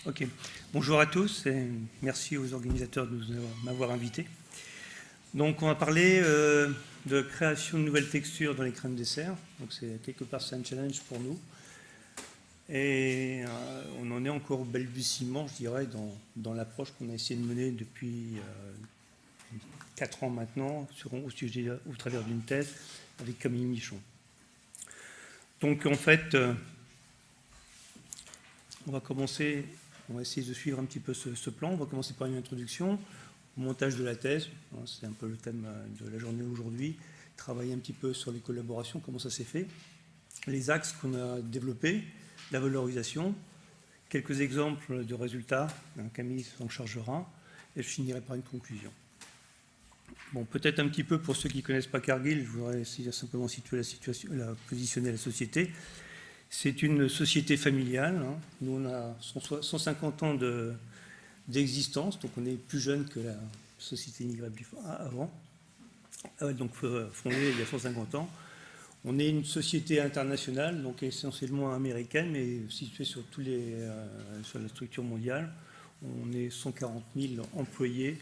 Ok. Bonjour à tous et merci aux organisateurs de m'avoir invité. Donc on va parler de création de nouvelles textures dans les crèmes dessert. Donc c'est quelque part c'est un challenge pour nous. Et on en est encore au balbutiement, je dirais, dans l'approche qu'on a essayé de mener depuis 4 ans maintenant au travers d'une thèse avec Camille Michon. Donc en fait, on va essayer de suivre un petit peu ce plan. On va commencer par une introduction, montage de la thèse, c'est un peu le thème de la journée aujourd'hui, travailler un petit peu sur les collaborations, comment ça s'est fait, les axes qu'on a développés, la valorisation, quelques exemples de résultats, Camille s'en chargera, et je finirai par une conclusion. Bon, peut-être un petit peu pour ceux qui ne connaissent pas Cargill, je voudrais essayer simplement situer positionner la société. C'est une société familiale. Nous, on a 150 ans d'existence, donc on est plus jeune que la société Nigrabli avant, donc fondée il y a 150 ans. On est une société internationale, donc essentiellement américaine, mais située sur la structure mondiale. On est 140 000 employés,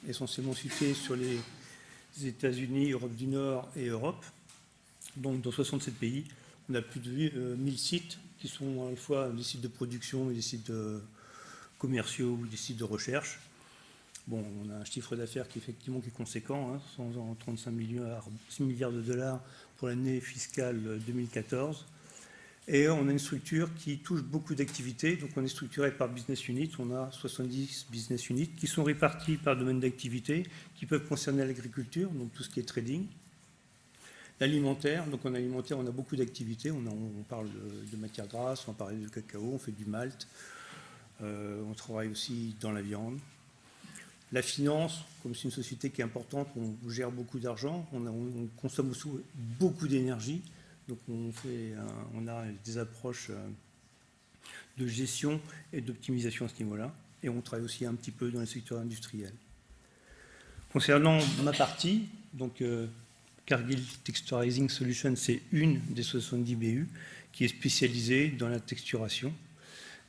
essentiellement situés sur les États-Unis, Europe du Nord et Europe, donc dans 67 pays. On a plus de 1000 sites qui sont à la fois des sites de production et des sites commerciaux ou des sites de recherche. Bon, on a un chiffre d'affaires qui est conséquent, 135 milliards de dollars pour l'année fiscale 2014. Et on a une structure qui touche beaucoup d'activités. Donc on est structuré par business unit. On a 70 business units qui sont répartis par domaine d'activité, qui peuvent concerner l'agriculture, donc tout ce qui est trading. L'alimentaire, donc en alimentaire, on a beaucoup d'activités. On parle de matières grasses, on parle de cacao, on fait du malt. On travaille aussi dans la viande. La finance, comme c'est une société qui est importante, on gère beaucoup d'argent, on consomme aussi beaucoup d'énergie. Donc on a des approches de gestion et d'optimisation à ce niveau-là. Et on travaille aussi un petit peu dans les secteurs industriels. Concernant ma partie, donc Cargill Texturizing Solutions, c'est une des 70 BU qui est spécialisée dans la texturation.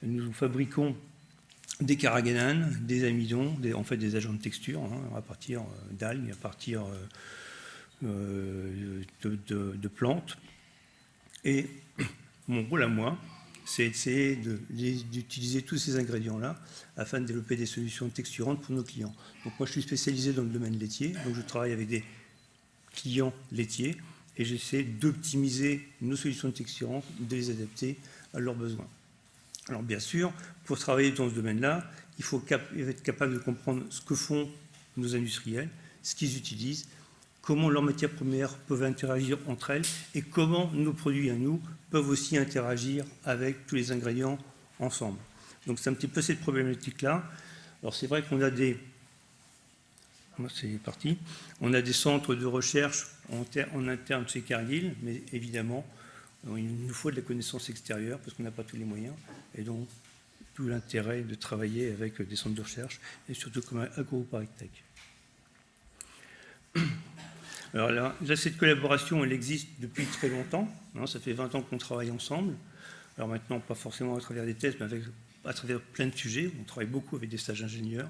Nous fabriquons des carragénanes, des amidons, des agents de texture, à partir d'algues, à partir de plantes. Et mon rôle à moi, c'est essayer d'utiliser tous ces ingrédients-là afin de développer des solutions texturantes pour nos clients. Donc moi, je suis spécialisé dans le domaine laitier, donc je travaille avec des clients laitiers et j'essaie d'optimiser nos solutions texturantes, de les adapter à leurs besoins. Alors bien sûr, pour travailler dans ce domaine-là, il faut être capable de comprendre ce que font nos industriels, ce qu'ils utilisent, comment leurs matières premières peuvent interagir entre elles et comment nos produits à nous peuvent aussi interagir avec tous les ingrédients ensemble. Donc c'est un petit peu cette problématique-là. Alors c'est vrai qu'on a c'est parti. On a des centres de recherche en interne chez Cargill, mais évidemment, il nous faut de la connaissance extérieure parce qu'on n'a pas tous les moyens. Et donc, tout l'intérêt de travailler avec des centres de recherche et surtout comme AgroParisTech. Alors là, cette collaboration, elle existe depuis très longtemps. Ça fait 20 ans qu'on travaille ensemble. Alors maintenant, pas forcément à travers des thèses, mais à travers plein de sujets. On travaille beaucoup avec des stages ingénieurs.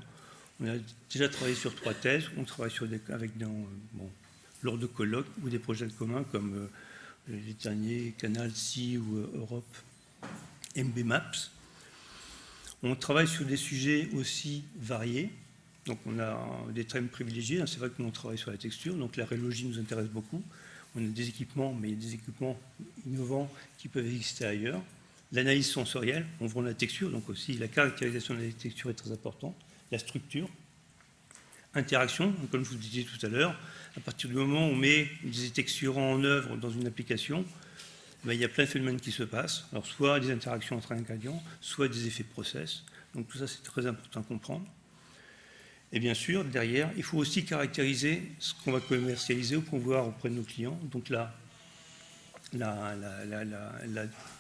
On a déjà travaillé sur 3 thèses. On travaille lors de colloques ou des projets communs comme les derniers Canal, C ou Europe, MB Maps. On travaille sur des sujets aussi variés. Donc on a des thèmes privilégiés. C'est vrai que nous on travaille sur la texture. Donc la rhéologie nous intéresse beaucoup. On a des équipements, mais des équipements innovants qui peuvent exister ailleurs. L'analyse sensorielle, on vend la texture, donc aussi la caractérisation de la texture est très importante. La structure, interaction, comme je vous disais tout à l'heure, à partir du moment où on met des texturants en œuvre dans une application, il y a plein de phénomènes qui se passent. Alors soit des interactions entre ingrédients, soit des effets process. Donc tout ça, c'est très important à comprendre. Et bien sûr, derrière, il faut aussi caractériser ce qu'on va commercialiser ou promouvoir auprès de nos clients. Donc là, la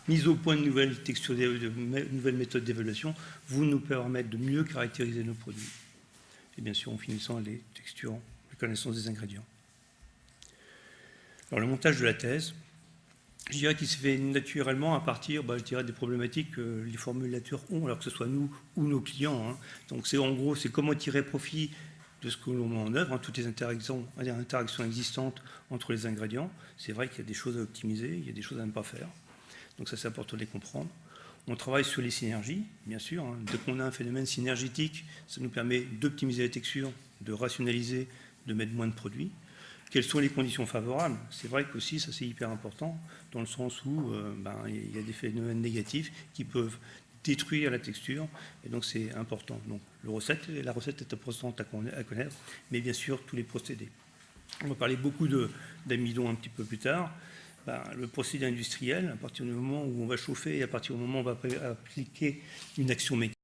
mise au point de nouvelles textures, de nouvelles méthodes d'évaluation vous nous permettre de mieux caractériser nos produits. Et bien sûr, en finissant les textures, la connaissance des ingrédients. Alors le montage de la thèse. je dirais qu'il se fait naturellement à partir, je dirais, des problématiques que les formulateurs ont, alors que ce soit nous ou nos clients. Donc c'est en gros, c'est comment tirer profit de ce que l'on met en œuvre, toutes les interactions existantes entre les ingrédients. C'est vrai qu'il y a des choses à optimiser, il y a des choses à ne pas faire. Donc ça, c'est important de les comprendre. On travaille sur les synergies, bien sûr. Dès qu'on a un phénomène synergétique, ça nous permet d'optimiser la texture, de rationaliser, de mettre moins de produits. Quelles sont les conditions favorables? C'est vrai qu'aussi, ça c'est hyper important, dans le sens où il y a des phénomènes négatifs qui peuvent détruire la texture, et donc c'est important. Donc la recette est importante à connaître, mais bien sûr tous les procédés. On va parler beaucoup d'amidon un petit peu plus tard. Le procédé industriel, à partir du moment où on va chauffer et à partir du moment où on va appliquer une action mécanique,